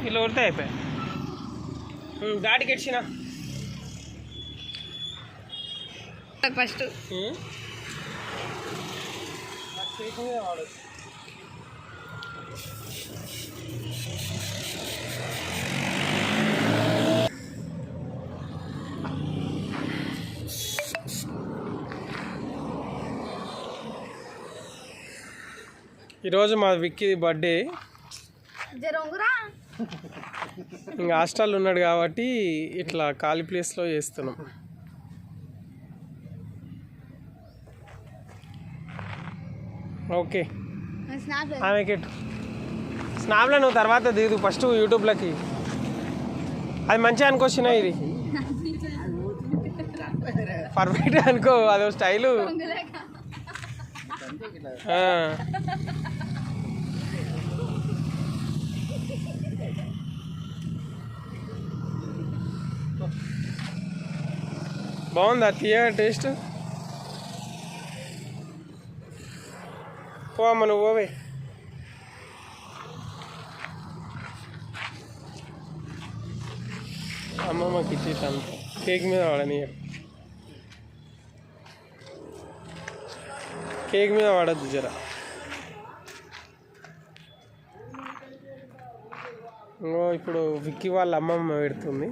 ఇలా కొడితే అయిపోయాయి. ఘాటికి ఎడిచిన ఫస్ట్ వాడచ్చు. ఈరోజు మా విక్కీ బర్త్డే. ఇంకా హాస్టల్ ఉన్నాడు కాబట్టి ఇట్లా ఖాళీ ప్లేస్లో చేస్తున్నాం. ఓకే ఆమెకి స్నాప్లో నువ్వు తర్వాత దిగు, ఫస్ట్ యూట్యూబ్లోకి. అది మంచిగా అనుకోవచ్చునా, ఇది పర్ఫెక్ట్ అనుకో, అదో స్టైలు. బాగుందా తీయ టేస్ట్? పో అమ్మ నువ్వు పోవే. అమ్మమ్మకి ఇచ్చేసాను. కేక్ మీద వాడని, కేక్ మీద వాడద్దు జర. ఇంకో ఇప్పుడు విక్కీ వాళ్ళ అమ్మమ్మ పెడుతుంది.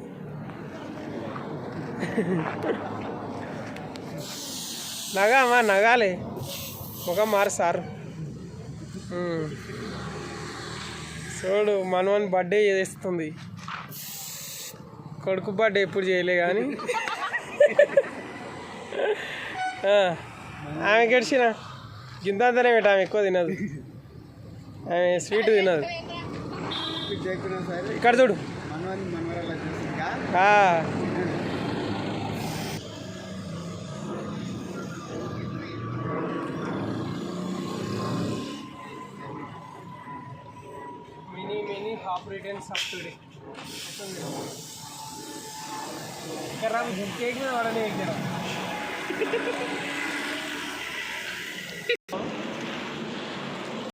నగా అమ్మా నగాలే, ముఖం మారు సార్. చూడు మనవన్ బర్త్డే చేస్తుంది. కొడుకు బర్త్డే ఎప్పుడు చేయలే కానీ ఆమె గడిచిన గింతంతనే పెట్ట. ఆమె ఎక్కువ తినదు, ఆమె స్వీట్ తినదు. ఇక్కడ చూడు many half returns up today. Cake में वाला नहीं